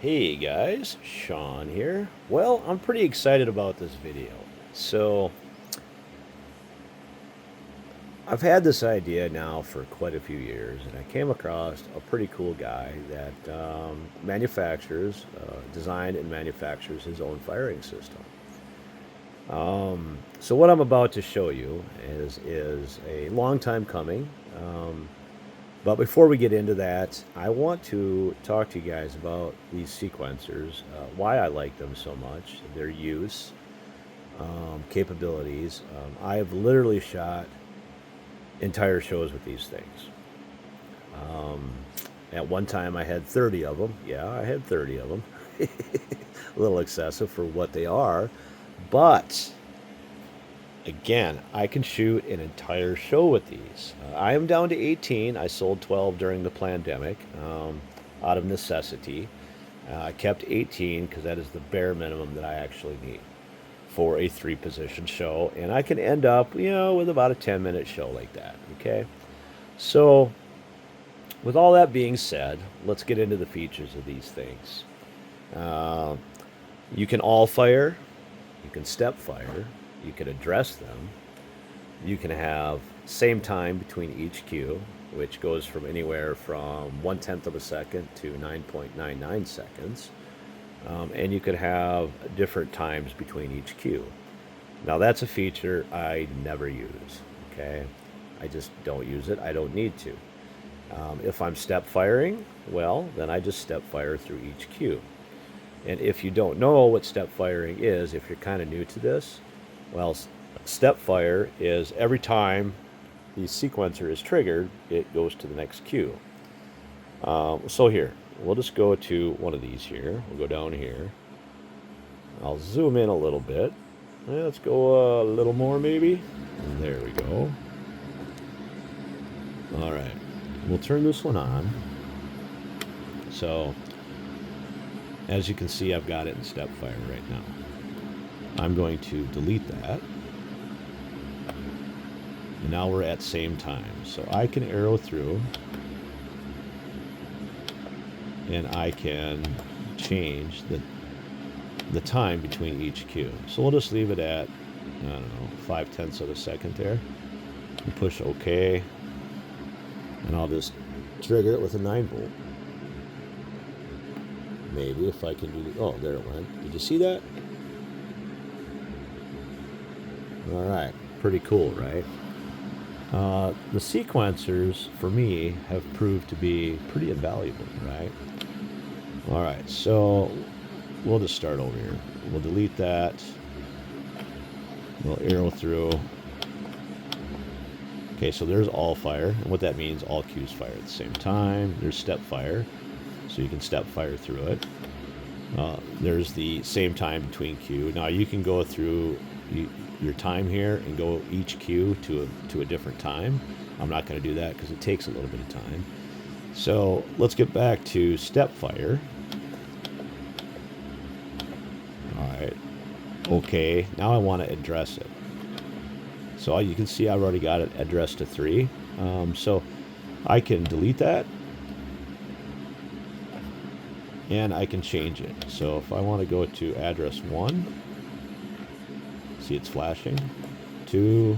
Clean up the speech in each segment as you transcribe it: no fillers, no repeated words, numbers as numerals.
Hey guys, Sean here. Well, I'm pretty excited about this video. So, I've had this idea now for quite a few years, and I came across a pretty cool guy that designs and manufactures his own firing system. So what I'm about to show you is a long time coming. But before we get into that, I want to talk to you guys about these sequencers, why I like them so much, their use, capabilities. I have literally shot entire shows with these things. Um, at one time, I had 30 of them. Yeah, I had 30 of them. A little excessive for what they are. But again, I can shoot an entire show with these. I am down to 18. I sold 12 during the pandemic out of necessity. I kept 18 because that is the bare minimum that I actually need for a three position show. And I can end up, with about a 10-minute show like that. Okay. So, with all that being said, let's get into the features of these things. Uh, you can all fire, you can step fire, you can address them, you can have same time between each cue, which goes from anywhere from 1/10 of a second to 9.99 seconds. And you could have different times between each cue. Now, that's a feature I never use, okay? I just don't use it. I don't need to. If I'm step firing, well, then I just step fire through each cue. And if you don't know what step firing is, if you're kind of new to this, well, step fire is every time the sequencer is triggered, it goes to the next cue. So here, we'll just go to one of these here. We'll go down here. I'll zoom in a little bit. Let's go a little more maybe. There we go. All right. We'll turn this one on. So, as you can see, I've got it in step fire right now. I'm going to delete that. And now we're at same time. So I can arrow through and I can change the time between each cue. So we'll just leave it at, I don't know, 5/10 of a second there. And push OK. And I'll just trigger it with a 9-volt. Maybe if I can do the, oh, there it went. Did you see that? All right, pretty cool, right? The sequencers, for me, have proved to be pretty invaluable, right? All right, so we'll just start over here. We'll delete that. We'll arrow through. Okay, so there's all fire. And what that means, all cues fire at the same time. There's step fire, so you can step fire through it. There's the same time between cue. Now you can go through your time here and go each cue to a different time. I'm not going to do that because it takes a little bit of time. So let's get back to step fire. All right. Okay, now I want to address it. So you can see I've already got it addressed to 3. So I can delete that. And I can change it. So if I want to go to address 1, see it's flashing, 2,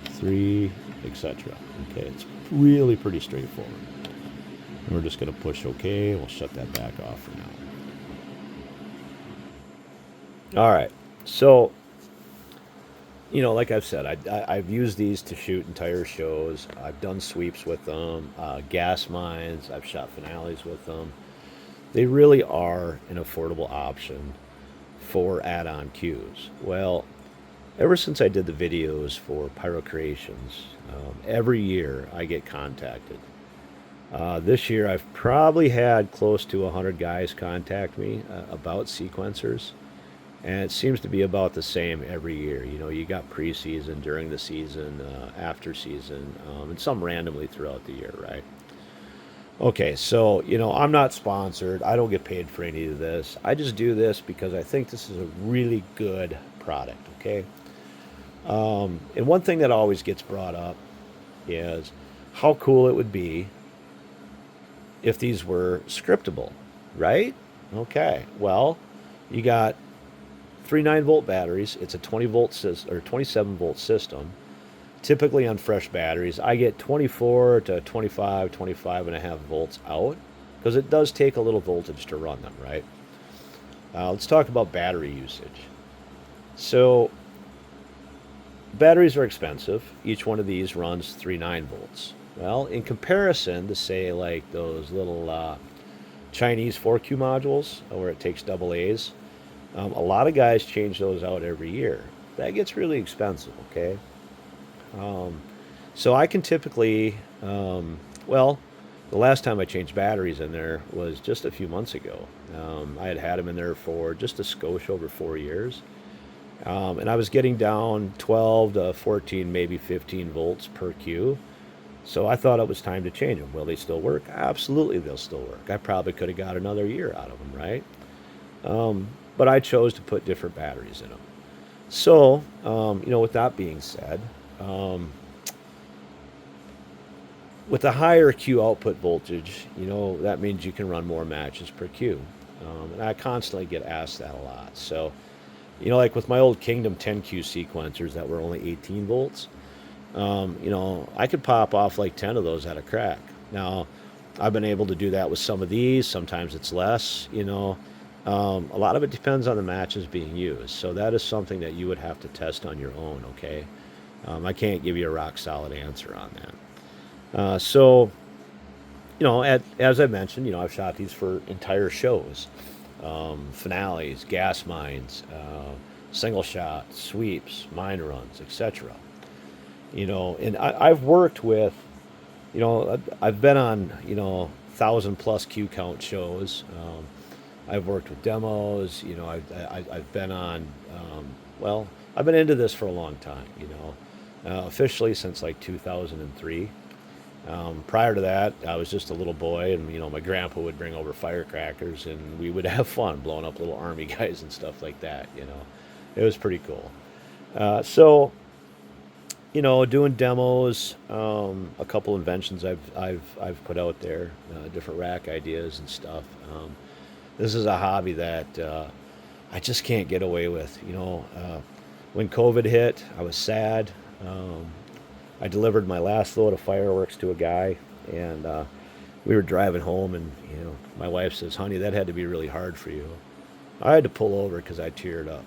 3, etc. Okay, it's really pretty straightforward. And we're just going to push OK. We'll shut that back off for now. All right. So, like I've said, I've used these to shoot entire shows. I've done sweeps with them, gas mines. I've shot finales with them. They really are an affordable option for add-on cues. Well, ever since I did the videos for Pyro Creations, every year I get contacted. This year I've probably had close to 100 guys contact me about sequencers. And it seems to be about the same every year. You got preseason, during the season, after season, and some randomly throughout the year, right? Okay, so, I'm not sponsored. I don't get paid for any of this. I just do this because I think this is a really good product, okay? And one thing that always gets brought up is how cool it would be if these were scriptable, right? Okay, well, you got three 9-volt batteries. It's a 20-volt system or 27-volt system. Typically on fresh batteries, I get 24 to 25, 25 and a half volts out because it does take a little voltage to run them, right? Let's talk about battery usage. So, batteries are expensive. Each one of these runs three 9-volts. Well, in comparison to, say, like those little Chinese 4Q modules where it takes double A's, a lot of guys change those out every year. That gets really expensive, okay? Um, so I can typically, well, the last time I changed batteries in there was just a few months ago. I had had them in there for just a skosh over 4 years. And I was getting down 12 to 14, maybe 15 volts per Q. So I thought it was time to change them. Will they still work? Absolutely, they'll still work. I probably could have got another year out of them, right? Um, but I chose to put different batteries in them. So, with that being said, um, with a higher Q output voltage, that means you can run more matches per Q. And I constantly get asked that a lot. So, like with my old Kingdom 10Q sequencers that were only 18 volts, I could pop off like 10 of those at a crack. Now, I've been able to do that with some of these. Sometimes it's less. A lot of it depends on the matches being used. So that is something that you would have to test on your own, okay? I can't give you a rock solid answer on that. So, as I mentioned, I've shot these for entire shows, finales, gas mines, single shot, sweeps, mine runs, etc. And I've worked with, I've been on, 1,000+ Q count shows. I've worked with demos. I've been on, well, I've been into this for a long time. Officially since like 2003. Prior to that, I was just a little boy, and my grandpa would bring over firecrackers, and we would have fun blowing up little army guys and stuff like that. It was pretty cool. So, doing demos, a couple inventions I've put out there, different rack ideas and stuff. This is a hobby that I just can't get away with. When COVID hit, I was sad. Um, I delivered my last load of fireworks to a guy, and we were driving home, and my wife says, "Honey, that had to be really hard for you." I had to pull over because I teared up.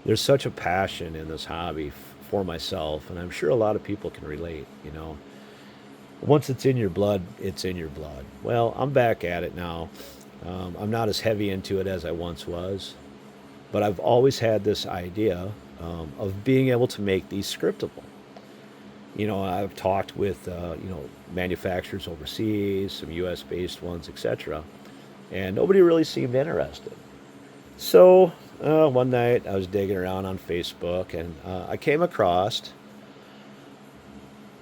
There's such a passion in this hobby for myself, and I'm sure a lot of people can relate. Once it's in your blood, it's in your blood. Well, I'm back at it now. I'm not as heavy into it as I once was, but I've always had this idea of being able to make these scriptable. I've talked with manufacturers overseas, some U.S. based ones, etc., and nobody really seemed interested. So one night I was digging around on Facebook, and I came across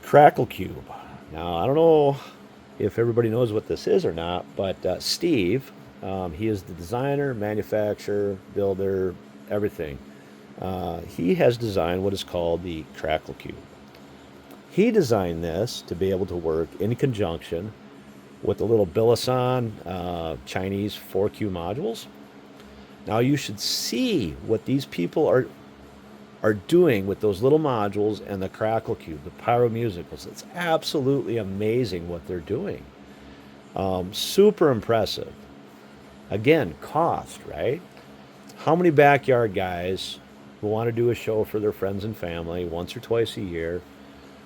Crackle Cube. Now I don't know if everybody knows what this is or not, but Steve, he is the designer, manufacturer, builder, everything. He has designed what is called the Crackle Cube. He designed this to be able to work in conjunction with the little Bilisan Chinese 4Q modules. Now you should see what these people are doing with those little modules and the Crackle Cube, the pyro musicals. It's absolutely amazing what they're doing. Super impressive. Again, cost, right? How many backyard guys who want to do a show for their friends and family once or twice a year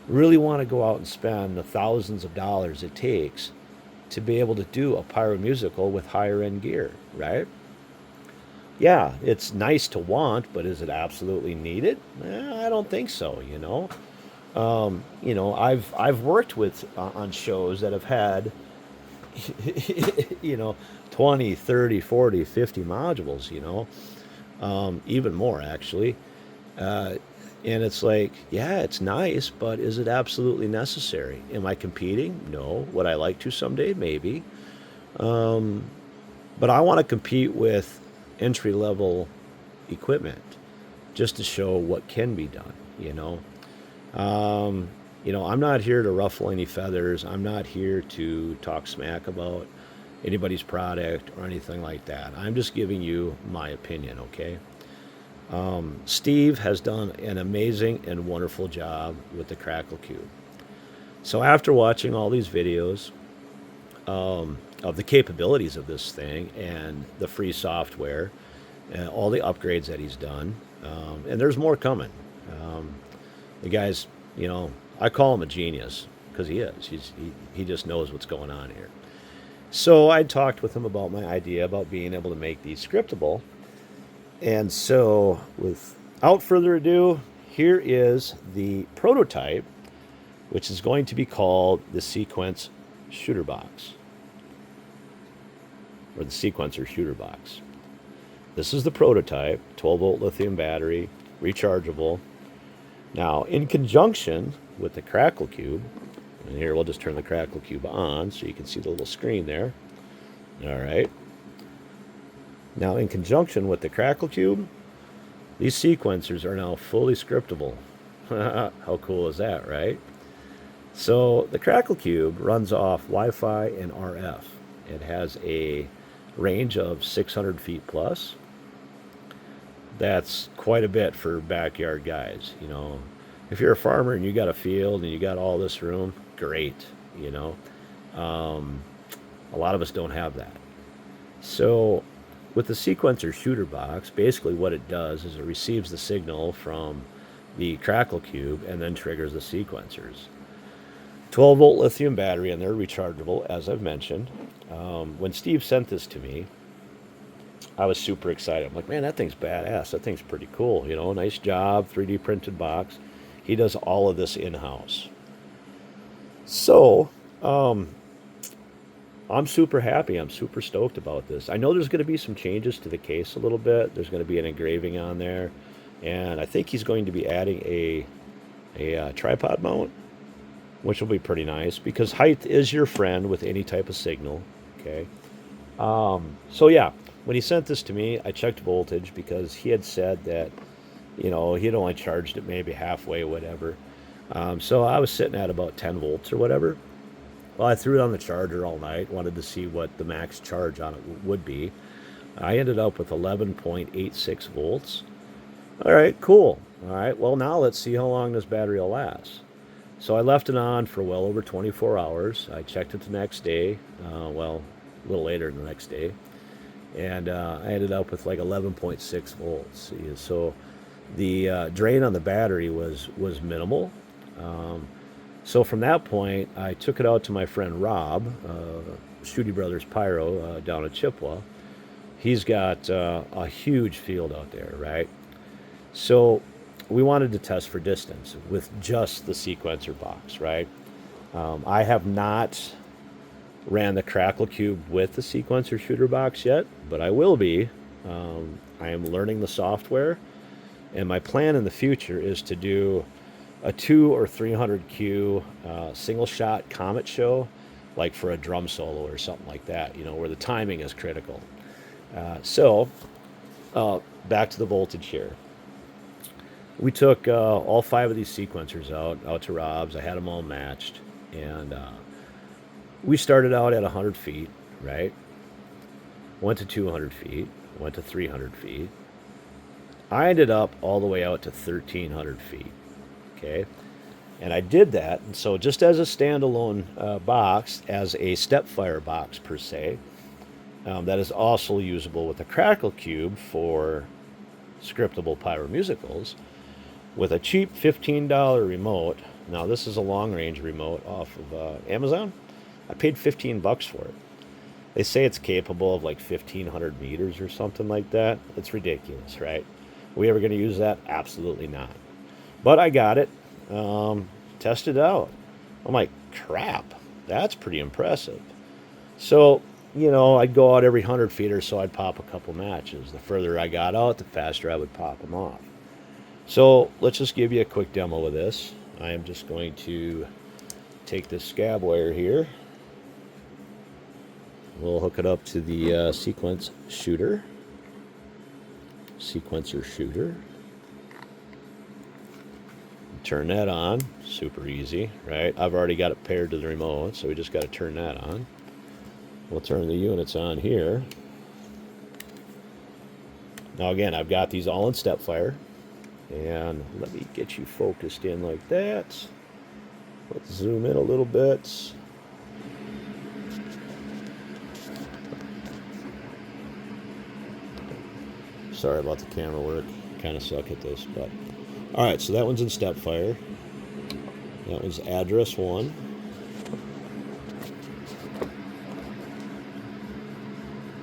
really want to go out and spend the thousands of dollars it takes to be able to do a pyro musical with higher end gear, right? Yeah, it's nice to want, but is it absolutely needed? I don't think so. I've worked with on shows that have had you know 20, 30, 40, 50 modules, even more actually. Uh, and it's like, yeah, it's nice, but is it absolutely necessary? Am I competing? No. Would I like to someday? Maybe. Um, but I want to compete with entry level equipment just to show what can be done. I'm not here to ruffle any feathers. I'm not here to talk smack about anybody's product or anything like that. I'm just giving you my opinion, okay? Steve has done an amazing and wonderful job with the Crackle Cube. So after watching all these videos of the capabilities of this thing and the free software and all the upgrades that he's done, and there's more coming. Um, the guy's, I call him a genius because he is. He just knows what's going on here. So I talked with him about my idea about being able to make these scriptable. And so, without further ado, here is the prototype, which is going to be called the Sequence Shooter Box, or the Sequencer Shooter Box. This is the prototype, 12-volt lithium battery, rechargeable. Now, in conjunction with the Crackle Cube, and here we'll just turn the Crackle Cube on so you can see the little screen there. All right. Now, in conjunction with the Crackle Cube, these sequencers are now fully scriptable. How cool is that, right? So the Crackle Cube runs off Wi-Fi and RF. It has a range of 600 feet plus. That's quite a bit for backyard guys. If you're a farmer and you got a field and you got all this room, great. A lot of us don't have that. So with the sequencer shooter box, basically what it does is it receives the signal from the Crackle Cube and then triggers the sequencers. 12-volt lithium battery, and they're rechargeable, as I've mentioned. When Steve sent this to me, I was super excited. I'm like, man, that thing's badass. That thing's pretty cool. Nice job, 3D printed box. He does all of this in-house. So, I'm super happy. I'm super stoked about this. I know there's going to be some changes to the case a little bit. There's going to be an engraving on there. And I think he's going to be adding a tripod mount, which will be pretty nice because height is your friend with any type of signal. Okay. So yeah, when he sent this to me, I checked voltage because he had said that, he'd only charged it maybe halfway, whatever. So I was sitting at about 10 volts or whatever. Well, I threw it on the charger all night, wanted to see what the max charge on it would be. I ended up with 11.86 volts. All right, cool. All right, well, now let's see how long this battery will last. So I left it on for well over 24 hours. I checked it the next day, a little later the next day, and I ended up with like 11.6 volts. So the drain on the battery was minimal. So from that point, I took it out to my friend Rob, Shooty Brothers Pyro, down at Chippewa. He's got a huge field out there, right? So we wanted to test for distance with just the sequencer box, right? I have not ran the Crackle Cube with the sequencer shooter box yet, but I will be. I am learning the software, and my plan in the future is to do a 200 or 300 Q single shot comet show, like for a drum solo or something like that, where the timing is critical. So back to the voltage here. We took all 5 of these sequencers out to Rob's. I had them all matched, and we started out at 100 feet, right? Went to 200 feet, went to 300 feet. I ended up all the way out to 1,300 feet. Okay, and I did that, and so just as a standalone box, as a Stepfire box per se, that is also usable with a Crackle Cube for scriptable pyro musicals, with a cheap $15 remote. Now this is a long-range remote off of Amazon. I paid $15 for it. They say it's capable of like 1,500 meters or something like that. It's ridiculous, right? Are we ever going to use that? Absolutely not. But I got it, tested it out. I'm like, crap, that's pretty impressive. So, I'd go out every 100 feet or so, I'd pop a couple matches. The further I got out, the faster I would pop them off. So let's just give you a quick demo of this. I am just going to take this scab wire here. We'll hook it up to the sequencer shooter. Turn that on. Super easy, right? I've already got it paired to the remote, so we just got to turn that on. We'll turn the units on here. Now again, I've got these all in Stepfire. And let me get you focused in like that. Let's zoom in a little bit. Sorry about the camera work. Kind of suck at this, but all right. So that one's in Stepfire. That one's address 1.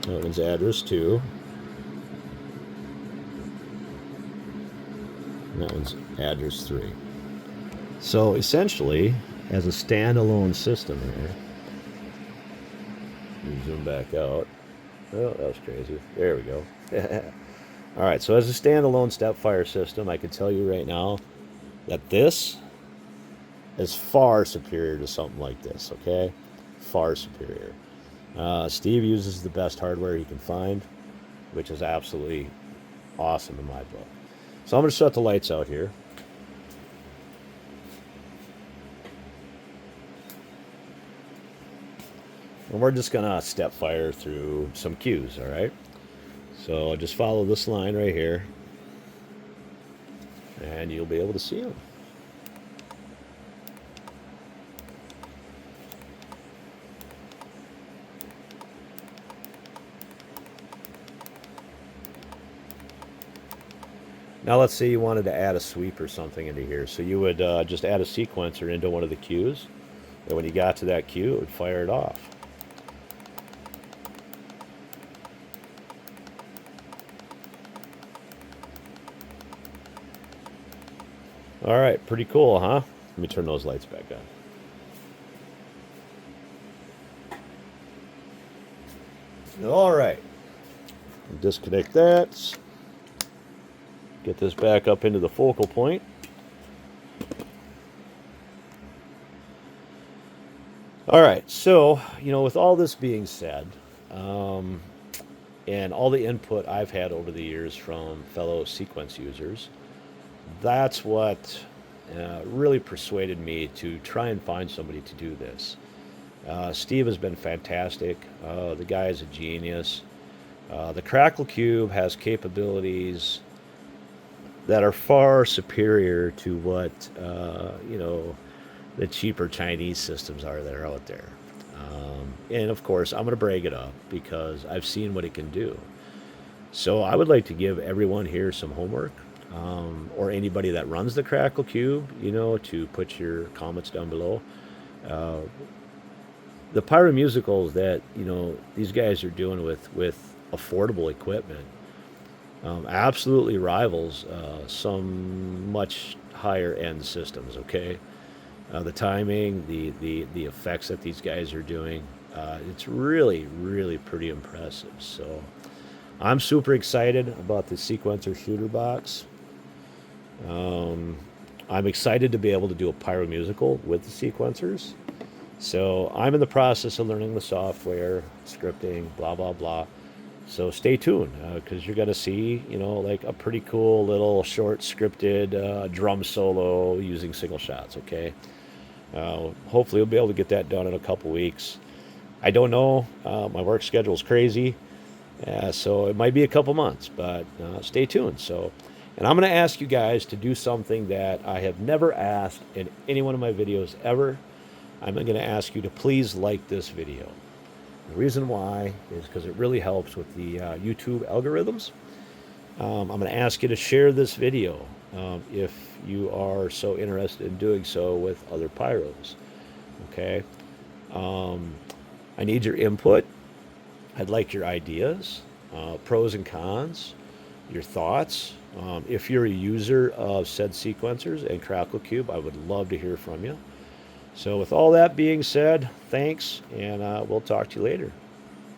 That one's address 2. And that one's address 3. So essentially, as a standalone system here, let me zoom back out. Oh, that was crazy. There we go. All right, so as a standalone Stepfire system, I can tell you right now that this is far superior to something like this, okay? Far superior. Steve uses the best hardware he can find, which is absolutely awesome in my book. So I'm going to shut the lights out here. And we're just going to Stepfire through some cues, all right? So just follow this line right here, and you'll be able to see them. Now let's say you wanted to add a sweep or something into here. So you would just add a sequencer into one of the cues, and when you got to that cue, it would fire it off. All right, pretty cool, huh? Let me turn those lights back on. All right, disconnect that. Get this back up into the focal point. All right, so, with all this being said, and all the input I've had over the years from fellow sequence users, that's what really persuaded me to try and find somebody to do this. Steve has been fantastic. The guy is a genius. The Crackle Cube has capabilities that are far superior to what the cheaper Chinese systems are that are out there. And of course, I'm going to brag it up because I've seen what it can do. So I would like to give everyone here some homework, or anybody that runs the Crackle Cube, to put your comments down below. The pyromusicals that these guys are doing with affordable equipment absolutely rivals some much higher end systems. Okay, the timing, the effects that these guys are doing, it's really pretty impressive. So I'm super excited about the sequencer shooter box. I'm excited to be able to do a pyromusical with the sequencers. So I'm in the process of learning the software, scripting, blah blah blah. So stay tuned, because you're going to see, like a pretty cool little short scripted drum solo using single shots, okay? Hopefully we'll be able to get that done in a couple weeks. I don't know. My work schedule is crazy, so it might be a couple months, but stay tuned. And I'm going to ask you guys to do something that I have never asked in any one of my videos ever. I'm going to ask you to please like this video. The reason why is because it really helps with the YouTube algorithms. I'm going to ask you to share this video if you are so interested in doing so with other pyros. Okay? I need your input. I'd like your ideas, pros and cons, your thoughts. If you're a user of said sequencers and Crackle Cube, I would love to hear from you. So with all that being said, thanks, and we'll talk to you later.